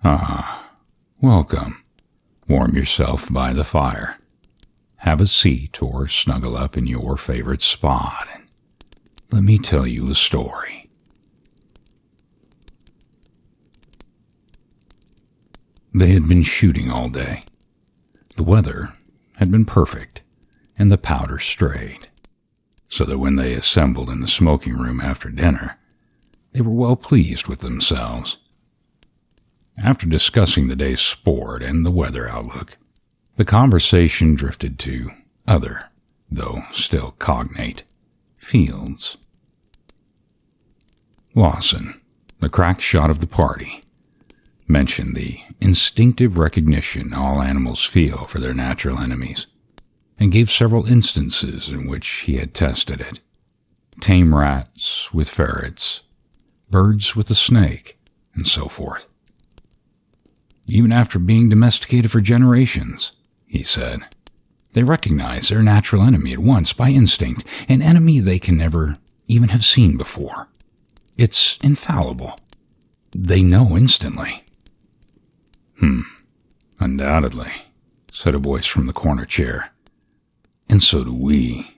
Ah, welcome. Warm yourself by the fire. Have a seat or snuggle up in your favorite spot, and let me tell you a story. They had been shooting all day. The weather had been perfect, and the powder strayed, so that when they assembled in the smoking room after dinner, they were well pleased with themselves. After discussing the day's sport and the weather outlook, the conversation drifted to other, though still cognate, fields. Lawson, the crack shot of the party, mentioned the instinctive recognition all animals feel for their natural enemies, and gave several instances in which he had tested it. Tame rats with ferrets, birds with a snake, and so forth. Even after being domesticated for generations, he said, they recognize their natural enemy at once by instinct, an enemy they can never even have seen before. It's infallible. They know instantly. Undoubtedly, said a voice from the corner chair. And so do we.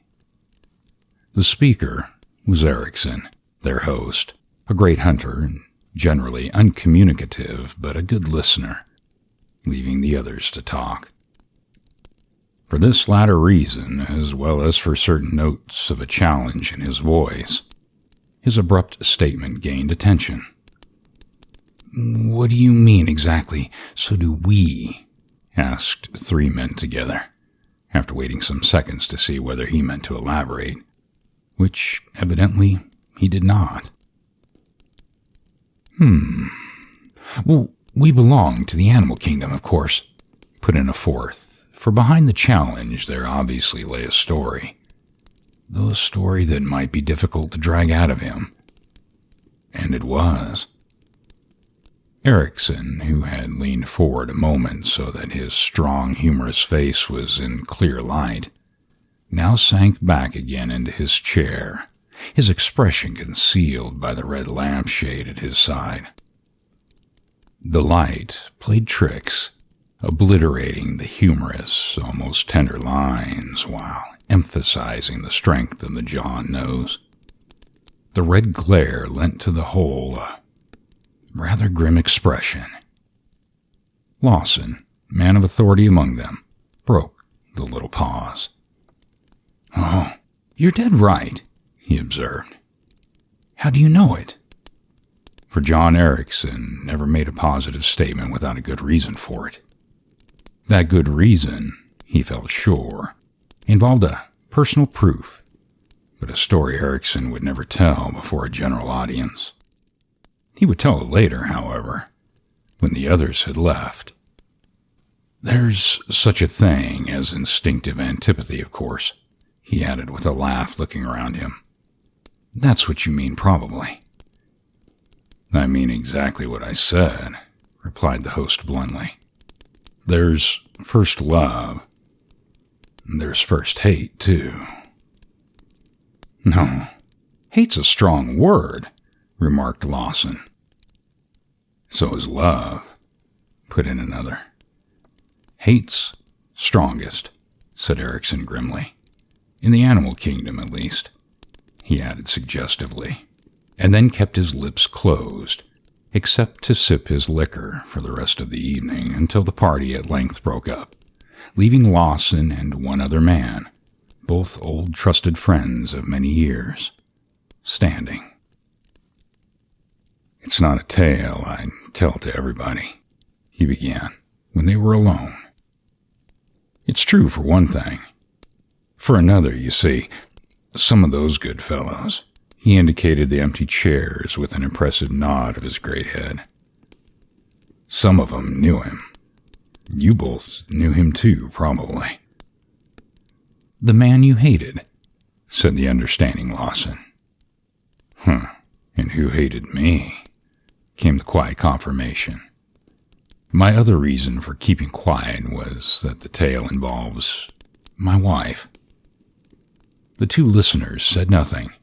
The speaker was Erickson, their host, a great hunter and generally uncommunicative but a good listener, leaving the others to talk. For this latter reason, as well as for certain notes of a challenge in his voice, his abrupt statement gained attention. "What do you mean exactly, so do we?" asked three men together, after waiting some seconds to see whether he meant to elaborate, which evidently he did not. Well, we belong to the animal kingdom, of course, put in a fourth, for behind the challenge there obviously lay a story, though a story that might be difficult to drag out of him. And it was. Erickson, who had leaned forward a moment so that his strong, humorous face was in clear light, now sank back again into his chair, his expression concealed by the red lampshade at his side. The light played tricks, obliterating the humorous, almost tender lines while emphasizing the strength of the jaw and nose. The red glare lent to the whole a rather grim expression. Lawson, man of authority among them, broke the little pause. "Oh, you're dead right," he observed. "How do you know it?" For John Erickson never made a positive statement without a good reason for it. That good reason, he felt sure, involved a personal proof, but a story Erickson would never tell before a general audience. He would tell it later, however, when the others had left. "There's such a thing as instinctive antipathy, of course," he added with a laugh, looking around him. "That's what you mean, probably." "I mean exactly what I said," replied the host bluntly. "There's first love. There's first hate, too." "No, hate's a strong word," remarked Lawson. "So is love," put in another. "Hate's strongest," said Erickson grimly. "In the animal kingdom, at least," he added suggestively, and then kept his lips closed, except to sip his liquor for the rest of the evening until the party at length broke up, leaving Lawson and one other man, both old trusted friends of many years, standing. "It's not a tale I tell to everybody," he began, when they were alone. "It's true for one thing. For another, you see, some of those good fellows," he indicated the empty chairs with an impressive nod of his great head. "Some of 'em knew him. You both knew him too, probably." "The man you hated," said the understanding Lawson. "And who hated me?" came the quiet confirmation. "My other reason for keeping quiet was that the tale involves my wife." The two listeners said nothing,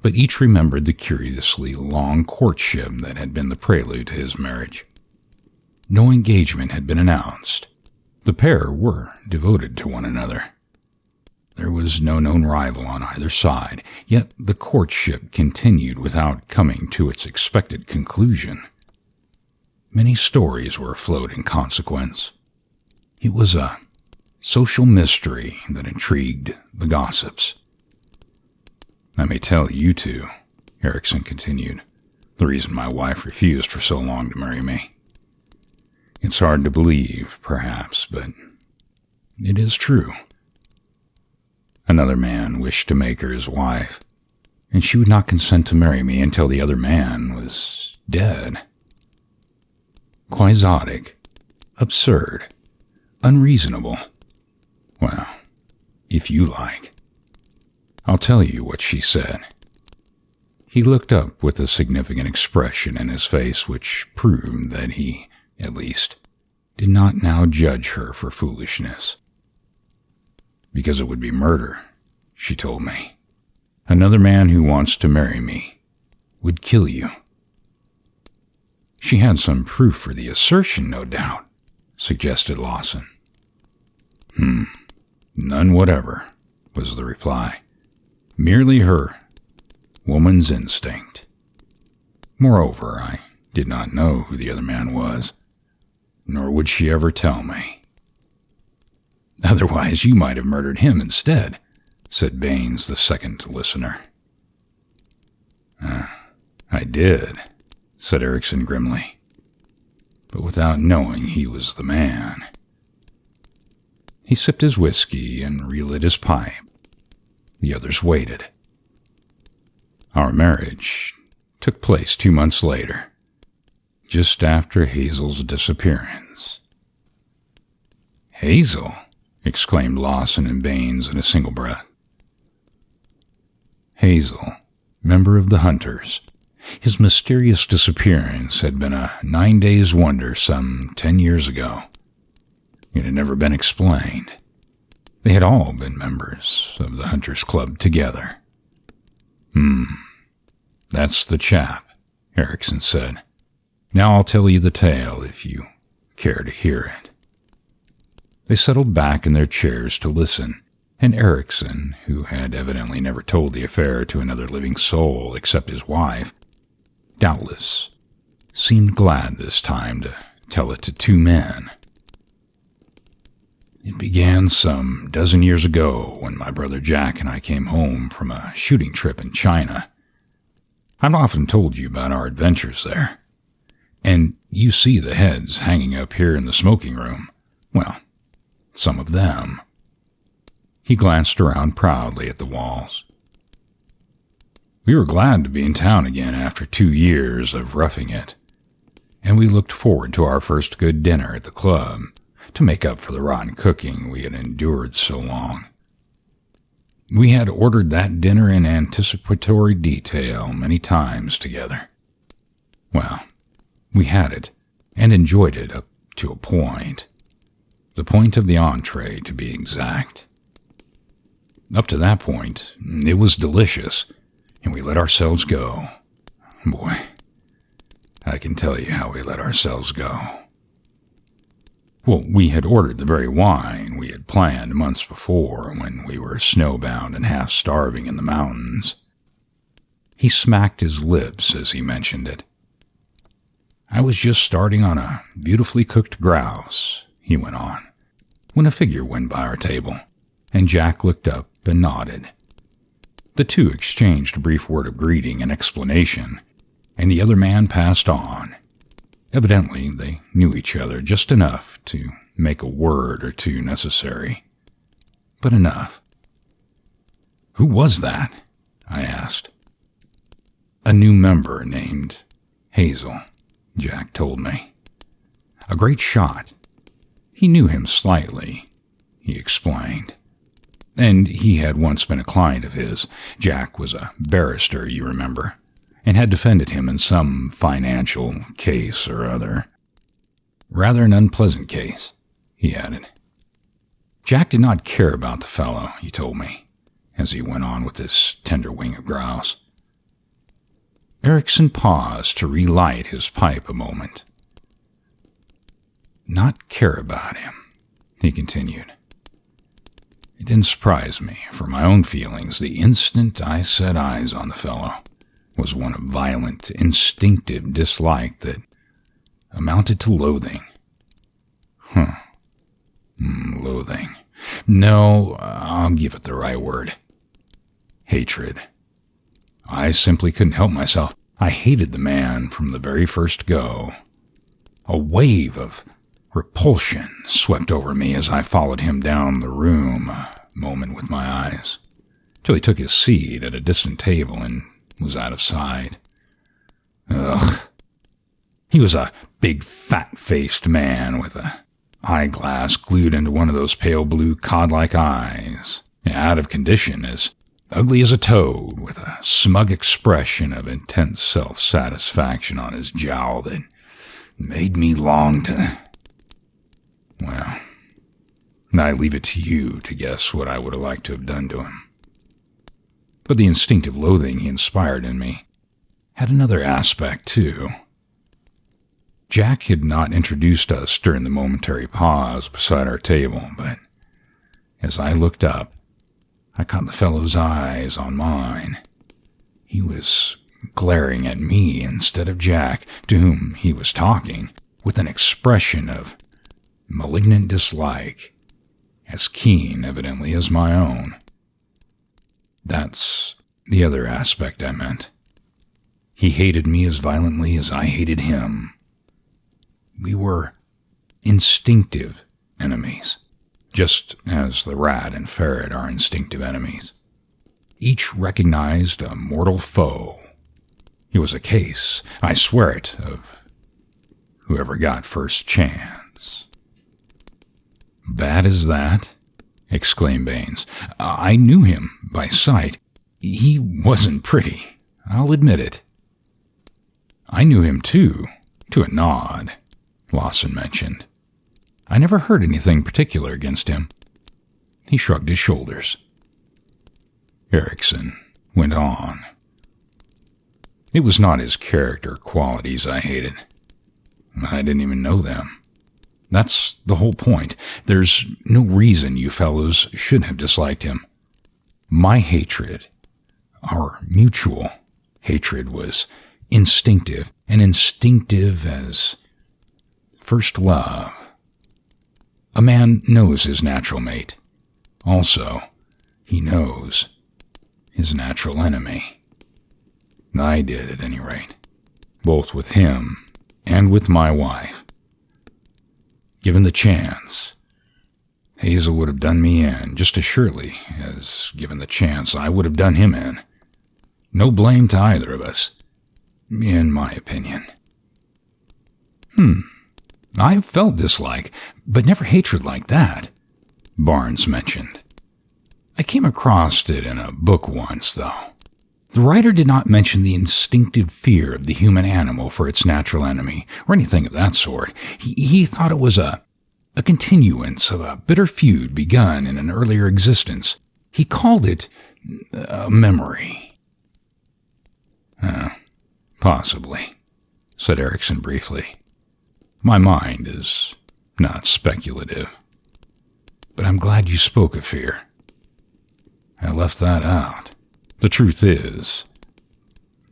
but each remembered the curiously long courtship that had been the prelude to his marriage. No engagement had been announced. The pair were devoted to one another. There was no known rival on either side, yet the courtship continued without coming to its expected conclusion. Many stories were afloat in consequence. It was a social mystery that intrigued the gossips. "I may tell you two," Erickson continued, "the reason my wife refused for so long to marry me. It's hard to believe, perhaps, but it is true. Another man wished to make her his wife, and she would not consent to marry me until the other man was dead. Quixotic, absurd, unreasonable. Well, if you like, I'll tell you what she said." He looked up with a significant expression in his face which proved that he, at least, did not now judge her for foolishness. "Because it would be murder," she told me. "Another man who wants to marry me would kill you." "She had some proof for the assertion, no doubt," suggested Lawson. None whatever," was the reply. "Merely her woman's instinct. Moreover, I did not know who the other man was, nor would she ever tell me." "Otherwise you might have murdered him instead," said Baines, the second listener. I did," said Erickson grimly, "but without knowing he was the man." He sipped his whiskey and relit his pipe. The others waited. Our marriage took place 2 months later, just after Hazel's disappearance. "Hazel?" exclaimed Lawson and Baines in a single breath. Hazel, member of the Hunters. His mysterious disappearance had been a 9 days' wonder some 10 years ago. It had never been explained. They had all been members of the Hunters Club together. That's the chap," Erickson said. "Now I'll tell you the tale if you care to hear it." They settled back in their chairs to listen, and Erickson, who had evidently never told the affair to another living soul except his wife, doubtless seemed glad this time to tell it to 2 men. "It began some dozen years ago when my brother Jack and I came home from a shooting trip in China. I've often told you about our adventures there, and you see the heads hanging up here in the smoking room. Well, some of them." He glanced around proudly at the walls. "We were glad to be in town again after 2 years of roughing it, and we looked forward to our first good dinner at the club to make up for the rotten cooking we had endured so long. We had ordered that dinner in anticipatory detail many times together. Well, we had it, and enjoyed it up to a point. The point of the entree, to be exact. Up to that point, it was delicious, and we let ourselves go. Boy, I can tell you how we let ourselves go. Well, we had ordered the very wine we had planned months before when we were snowbound and half-starving in the mountains." He smacked his lips as he mentioned it. "I was just starting on a beautifully cooked grouse," he went on, when a figure went by our table, and Jack looked up and nodded. The two exchanged a brief word of greeting and explanation, and the other man passed on. Evidently, they knew each other just enough to make a word or two necessary. But enough. "Who was that?" I asked. "A new member named Hazel," Jack told me. "A great shot. He knew him slightly," he explained. "And he had once been a client of his. Jack was a barrister, you remember, and had defended him in some financial case or other. Rather an unpleasant case," he added. Jack did not care about the fellow, he told me, as he went on with his tender wing of grouse. Erickson paused to relight his pipe a moment. not care about him, he continued. It didn't surprise me, for my own feelings, the instant I set eyes on the fellow, was one of violent, instinctive dislike that amounted to loathing. Loathing. No, I'll give it the right word. Hatred. I simply couldn't help myself. I hated the man from the very first go. A wave of repulsion swept over me as I followed him down the room a moment with my eyes, till he took his seat at a distant table and was out of sight. Ugh. He was a big, fat-faced man with a eyeglass glued into one of those pale blue cod-like eyes, out of condition, as ugly as a toad, with a smug expression of intense self-satisfaction on his jowl that made me long to... Well, I leave it to you to guess what I would have liked to have done to him. But the instinctive loathing he inspired in me had another aspect, too. Jack had not introduced us during the momentary pause beside our table, but as I looked up, I caught the fellow's eyes on mine. He was glaring at me instead of Jack, to whom he was talking, with an expression of malignant dislike, as keen, evidently, as my own. That's the other aspect I meant. He hated me as violently as I hated him. We were instinctive enemies, just as the rat and ferret are instinctive enemies. Each recognized a mortal foe. It was a case, I swear it, of whoever got first chance. Bad as that? Exclaimed Baines. I knew him by sight. He wasn't pretty, I'll admit it. I knew him too, to a nod, Lawson mentioned. I never heard anything particular against him. He shrugged his shoulders. Erickson went on. It was not his character qualities I hated. I didn't even know them. That's the whole point. There's no reason you fellows should have disliked him. My hatred, our mutual hatred, was instinctive, and instinctive as first love. A man knows his natural mate. Also, he knows his natural enemy. I did, at any rate, both with him and with my wife. Given the chance, Hazel would have done me in just as surely as, given the chance, I would have done him in. No blame to either of us, in my opinion. I've felt dislike, but never hatred like that, Barnes mentioned. I came across it in a book once, though. The writer did not mention the instinctive fear of the human animal for its natural enemy, or anything of that sort. He thought it was a continuance of a bitter feud begun in an earlier existence. He called it a memory. Possibly, said Erickson briefly. My mind is not speculative. But I'm glad you spoke of fear. I left that out. The truth is,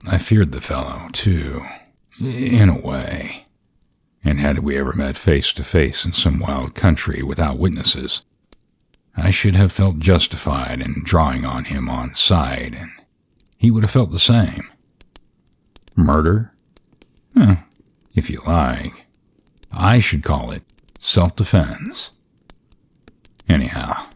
I feared the fellow, too, in a way. And had we ever met face to face in some wild country without witnesses, I should have felt justified in drawing on him on sight, and he would have felt the same. Murder? If you like. I should call it self-defense. Anyhow,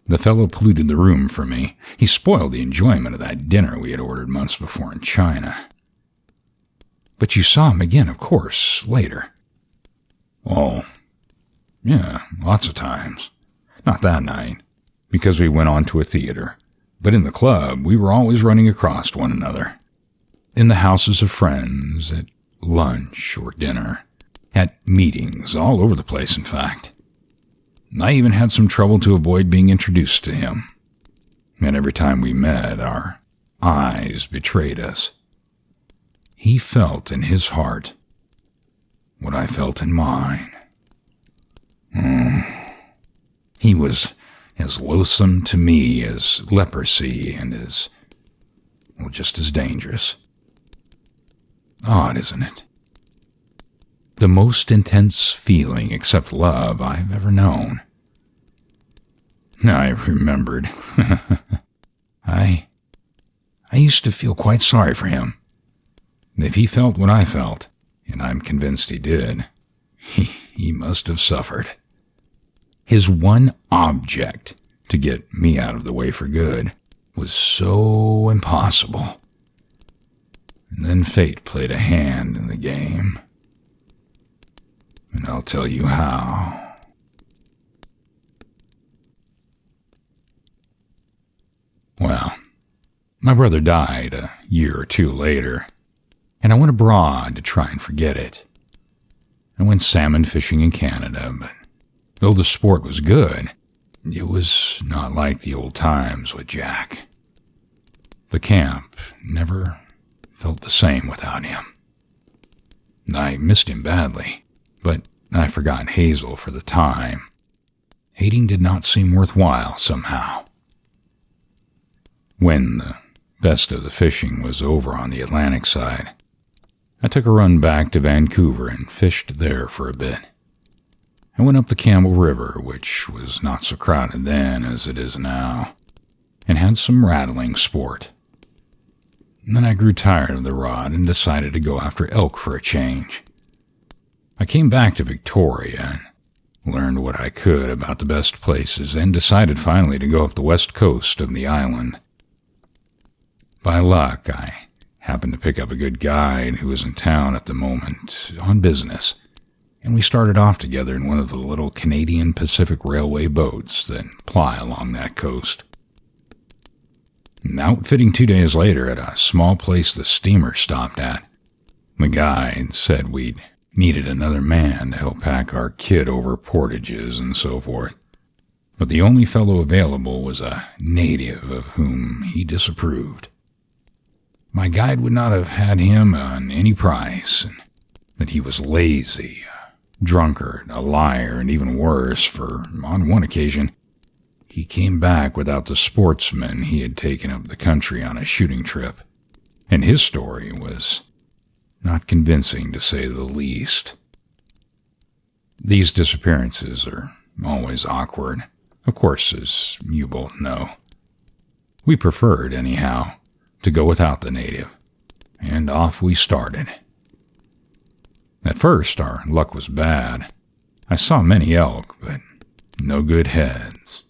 the fellow polluted the room for me. He spoiled the enjoyment of that dinner we had ordered months before in China. But you saw him again, of course, later. Oh, yeah, lots of times. Not that night, because we went on to a theater. But in the club, we were always running across one another. In the houses of friends, at lunch or dinner, at meetings, all over the place, in fact. I even had some trouble to avoid being introduced to him. And every time we met, our eyes betrayed us. He felt in his heart what I felt in mine. He was as loathsome to me as leprosy and just as dangerous. Odd, isn't it? The most intense feeling, except love, I've ever known. I remembered. I used to feel quite sorry for him. If he felt what I felt, and I'm convinced he did, he must have suffered. His one object to get me out of the way for good was so impossible. And then fate played a hand in the game. And I'll tell you how. Well, my brother died a year or two later, and I went abroad to try and forget it. I went salmon fishing in Canada, but though the sport was good, it was not like the old times with Jack. The camp never felt the same without him. I missed him badly, but I forgot Hazel for the time. Hating did not seem worthwhile somehow. When the best of the fishing was over on the Atlantic side, I took a run back to Vancouver and fished there for a bit. I went up the Campbell River, which was not so crowded then as it is now, and had some rattling sport. And then I grew tired of the rod and decided to go after elk for a change. I came back to Victoria and learned what I could about the best places and decided finally to go up the west coast of the island. By luck, I happened to pick up a good guide who was in town at the moment on business, and we started off together in one of the little Canadian Pacific Railway boats that ply along that coast. Outfitting 2 days later at a small place the steamer stopped at, the guide said we'd needed another man to help pack our kit over portages and so forth, but the only fellow available was a native of whom he disapproved. My guide would not have had him on any price, and that he was lazy, a drunkard, a liar, and even worse, for on one occasion, he came back without the sportsman he had taken up the country on a shooting trip, and his story was not convincing to say the least. These disappearances are always awkward, of course, as you both know. We preferred, anyhow, to go without the native, and off we started. At first, our luck was bad. I saw many elk, but no good heads.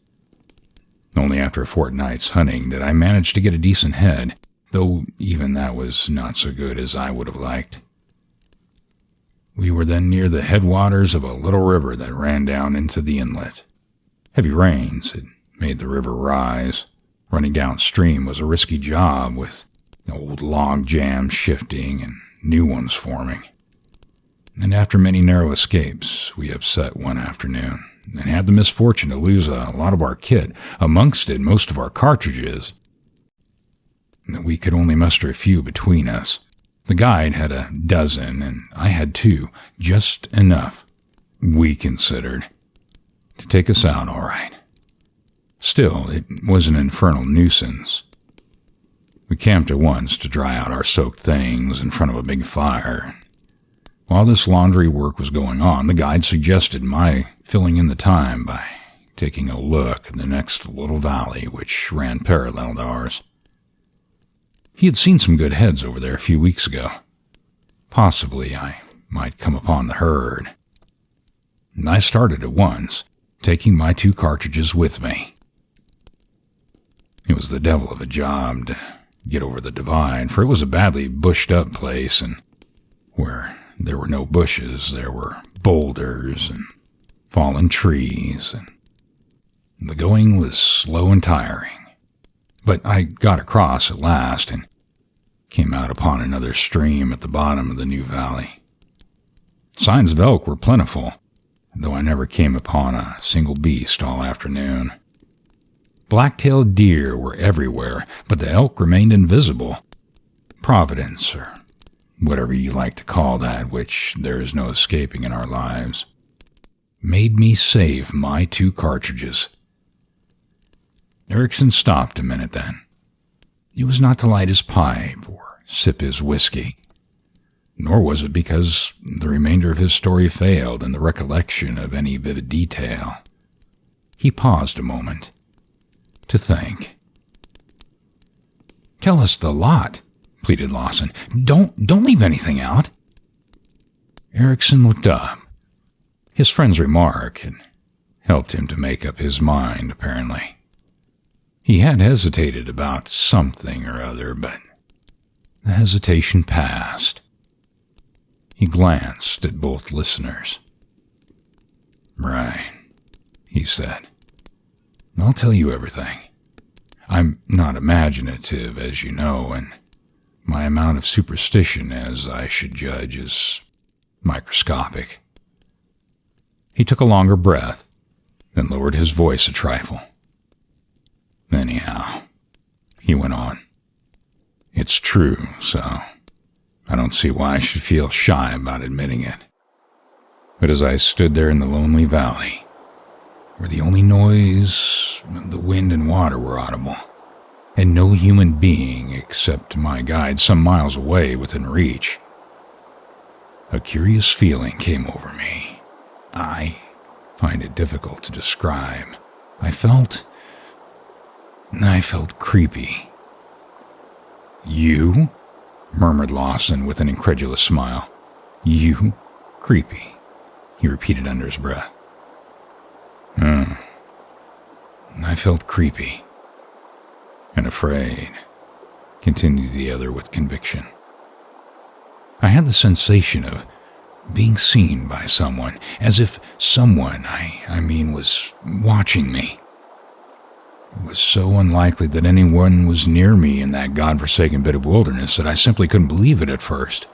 Only after a fortnight's hunting did I manage to get a decent head, though even that was not so good as I would have liked. We were then near the headwaters of a little river that ran down into the inlet. Heavy rains had made the river rise. Running downstream was a risky job, with old log jams shifting and new ones forming. And after many narrow escapes, we upset one afternoon and had the misfortune to lose a lot of our kit, amongst it most of our cartridges. We could only muster a few between us. The guide had a dozen, and I had 2, just enough, we considered, to take us out all right. Still, it was an infernal nuisance. We camped at once to dry out our soaked things in front of a big fire. While this laundry work was going on, the guide suggested my filling in the time by taking a look at the next little valley which ran parallel to ours. He had seen some good heads over there a few weeks ago. Possibly I might come upon the herd. And I started at once, taking my 2 cartridges with me. It was the devil of a job to get over the divide, for it was a badly bushed-up place, and where there were no bushes, there were boulders and fallen trees, and the going was slow and tiring. But I got across at last and came out upon another stream at the bottom of the new valley. Signs of elk were plentiful, though I never came upon a single beast all afternoon. Black-tailed deer were everywhere, but the elk remained invisible. Providence, or whatever you like to call that, which there is no escaping in our lives. made me save my 2 cartridges. Erickson stopped a minute then. It was not to light his pipe or sip his whiskey, nor was it because the remainder of his story failed in the recollection of any vivid detail. He paused a moment to think. "Tell us the lot," pleaded Lawson. Don't leave anything out." Erickson looked up. His friend's remark had helped him to make up his mind, apparently. He had hesitated about something or other, but the hesitation passed. He glanced at both listeners. "Right," he said. "I'll tell you everything. I'm not imaginative, as you know, and my amount of superstition, as I should judge, is microscopic." He took a longer breath, then lowered his voice a trifle. "Anyhow," he went on, "it's true, so I don't see why I should feel shy about admitting it. But as I stood there in the lonely valley, where the only noise of the wind and water were audible, and no human being except my guide some miles away within reach, a curious feeling came over me. I find it difficult to describe. I felt creepy." "You?" murmured Lawson with an incredulous smile. "You? Creepy?" he repeated under his breath. I felt creepy. And afraid," continued the other with conviction. "I had the sensation of being seen by someone, as if someone, I mean, was watching me. It was so unlikely that anyone was near me in that godforsaken bit of wilderness that I simply couldn't believe it at first.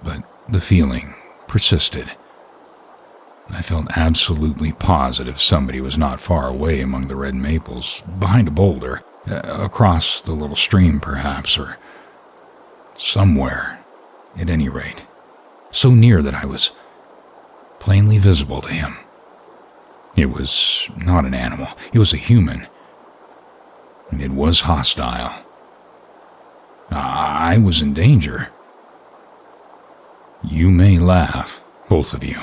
But the feeling persisted. I felt absolutely positive somebody was not far away among the red maples, behind a boulder, across the little stream perhaps, or somewhere, at any rate, so near that I was plainly visible to him. It was not an animal, it was a human, and it was hostile. I was in danger. You may laugh, both of you,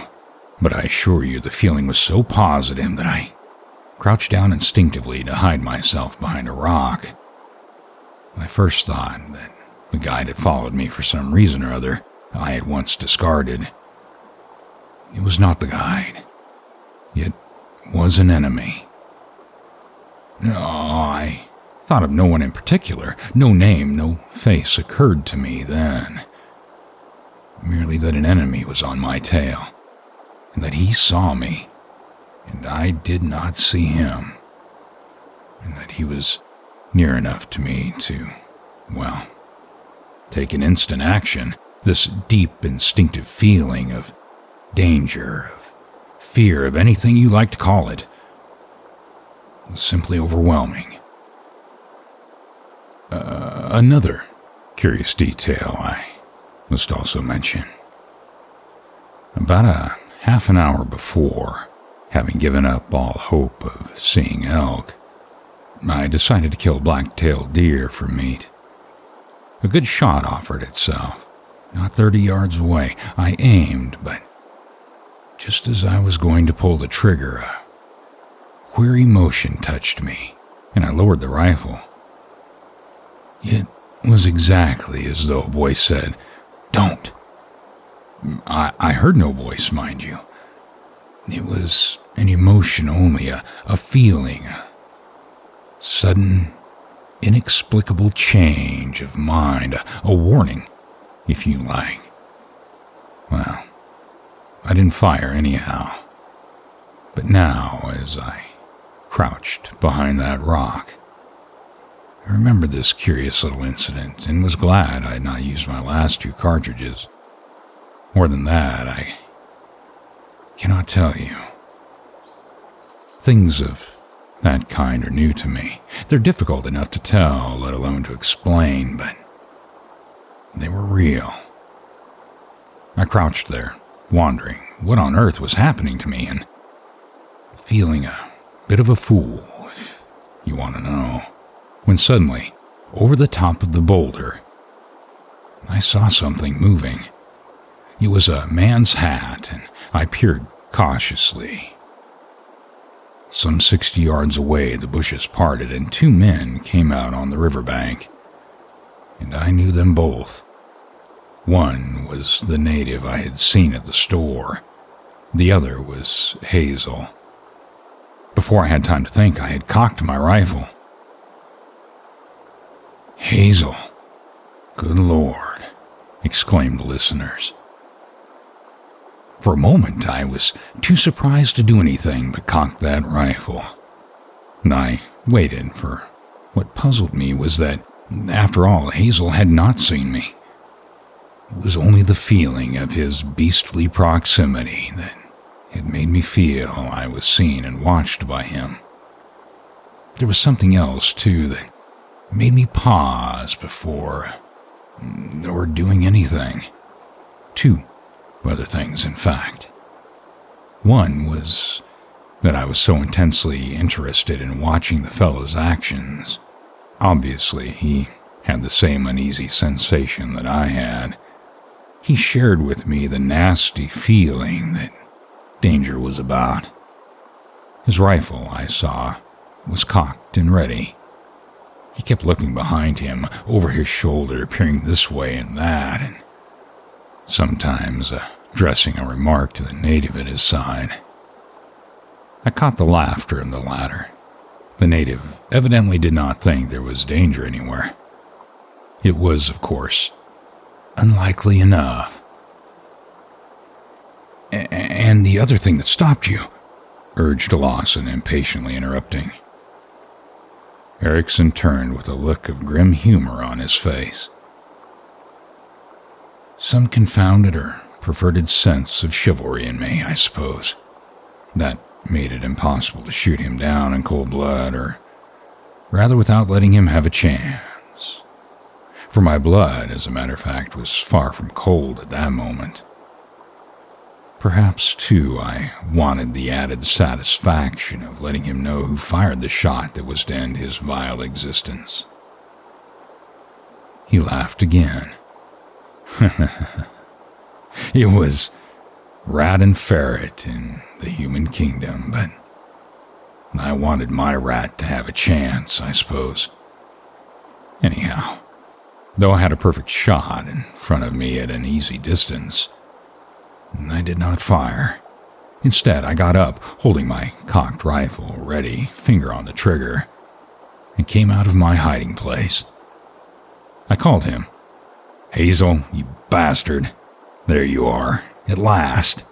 but I assure you the feeling was so positive that I crouched down instinctively to hide myself behind a rock. I first thought that the guide had followed me for some reason or other I had once discarded. It was not the guide. It was an enemy. No, I thought of no one in particular. No name, no face occurred to me then. Merely that an enemy was on my tail, and that he saw me, and I did not see him, and that he was near enough to me to, well, take an instant action. This deep instinctive feeling of danger, of fear, of anything you like to call it, was simply overwhelming. Another curious detail I must also mention. About a half an hour before, having given up all hope of seeing elk, I decided to kill a black-tailed deer for meat. A good shot offered itself, not 30 yards away. I aimed, but just as I was going to pull the trigger, a queer emotion touched me, and I lowered the rifle. It was exactly as though a voice said, "Don't." I heard no voice, mind you. It was an emotion only, a feeling, a sudden, inexplicable change of mind, a warning, if you like. Well, I didn't fire anyhow. But now, as I crouched behind that rock, I remembered this curious little incident and was glad I had not used my last 2 cartridges. More than that, I cannot tell you. Things of that kind are new to me. They're difficult enough to tell, let alone to explain, but they were real. I crouched there, wondering what on earth was happening to me and feeling a bit of a fool, if you want to know, when suddenly, over the top of the boulder, I saw something moving. It was a man's hat, and I peered cautiously. Some 60 yards away, the bushes parted, and 2 men came out on the riverbank, and I knew them both. One was the native I had seen at the store. The other was Hazel. Before I had time to think, I had cocked my rifle. "Hazel! Good Lord!" exclaimed the listeners. For a moment, I was too surprised to do anything but cock that rifle. And I waited, for what puzzled me was that, after all, Hazel had not seen me. It was only the feeling of his beastly proximity that had made me feel I was seen and watched by him. There was something else, too, that made me pause before or doing anything. 2 other things, in fact. One was that I was so intensely interested in watching the fellow's actions. Obviously, he had the same uneasy sensation that I had. He shared with me the nasty feeling that danger was about. His rifle, I saw, was cocked and ready. He kept looking behind him, over his shoulder, peering this way and that, and sometimes addressing a remark to the native at his side. I caught the laughter of the latter. The native evidently did not think there was danger anywhere. It was, of course, unlikely enough. "And the other thing that stopped you," urged Lawson, impatiently interrupting. Erickson turned with a look of grim humor on his face. "Some confounded or perverted sense of chivalry in me, I suppose. That made it impossible to shoot him down in cold blood, or rather without letting him have a chance. For my blood, as a matter of fact, was far from cold at that moment. Perhaps, too, I wanted the added satisfaction of letting him know who fired the shot that was to end his vile existence." He laughed again. "It was rat and ferret in the human kingdom, but I wanted my rat to have a chance, I suppose. Anyhow, though I had a perfect shot in front of me at an easy distance, I did not fire. Instead, I got up, holding my cocked rifle ready, finger on the trigger, and came out of my hiding place. I called him. 'Hazel, you bastard. There you are, at last.'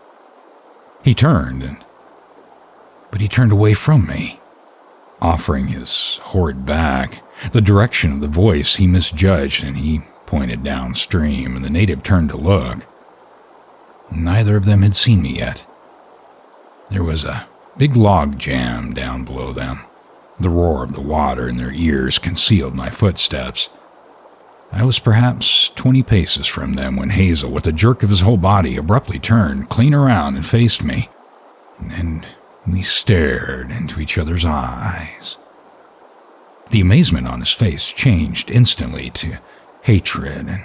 He turned, but he turned away from me, offering his horrid back. The direction of the voice he misjudged, and he pointed downstream, and the native turned to look. Neither of them had seen me yet. There was a big log jam down below them. The roar of the water in their ears concealed my footsteps. I was perhaps 20 paces from them when Hazel, with a jerk of his whole body, abruptly turned clean around and faced me, and we stared into each other's eyes. The amazement on his face changed instantly to hatred and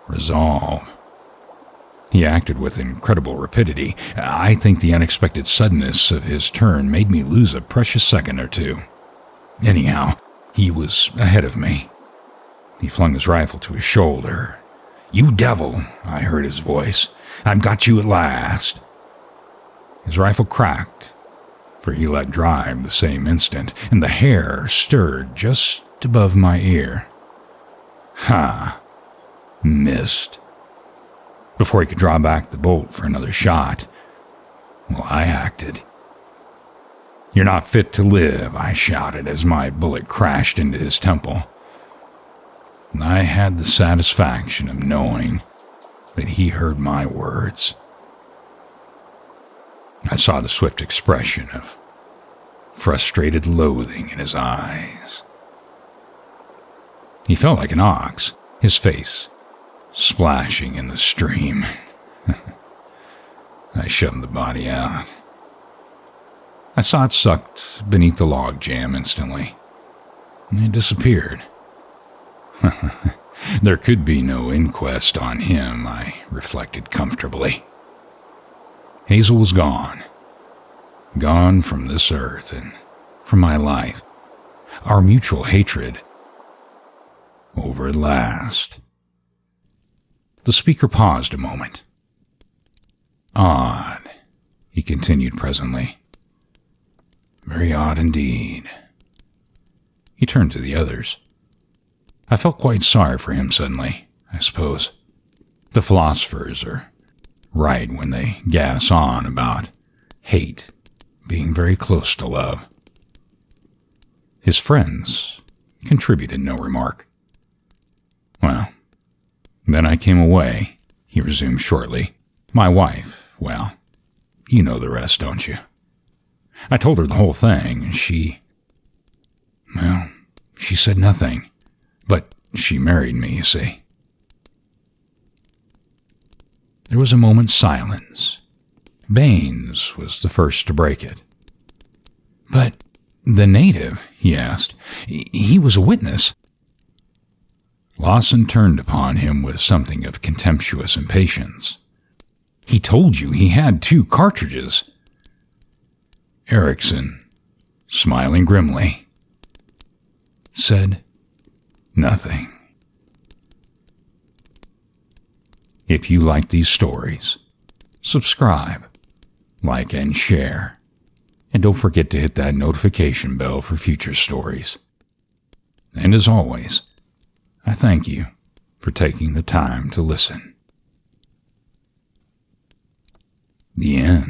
resolve. He acted with incredible rapidity. I think the unexpected suddenness of his turn made me lose a precious second or two. Anyhow, he was ahead of me. He flung his rifle to his shoulder. "You devil," I heard his voice. "I've got you at last." His rifle cracked, for he let drive the same instant, and the hair stirred just above my ear. Ha! Missed. Before he could draw back the bolt for another shot, well, I acted. "You're not fit to live," I shouted as my bullet crashed into his temple. I had the satisfaction of knowing that he heard my words. I saw the swift expression of frustrated loathing in his eyes. He felt like an ox, his face splashing in the stream. I shoved the body out. I saw it sucked beneath the log jam instantly. It disappeared. There could be no inquest on him, I reflected comfortably. Hazel was gone. Gone from this earth and from my life. Our mutual hatred over at last. The speaker paused a moment. Odd, he continued presently. Very odd indeed. He turned to the others. I felt quite sorry for him suddenly, I suppose. The philosophers are right when they gas on about hate being very close to love. His friends contributed no remark. Well, then I came away, he resumed shortly. My wife, well, you know the rest, don't you? I told her the whole thing, and she said nothing. But she married me, you see. There was a moment's silence. Baines was the first to break it. But the native, he asked, he was a witness. Lawson turned upon him with something of contemptuous impatience. He told you he had 2 cartridges. Erickson, smiling grimly, said nothing. If you like these stories, subscribe, like, and share. And don't forget to hit that notification bell for future stories. And as always, I thank you for taking the time to listen. The end.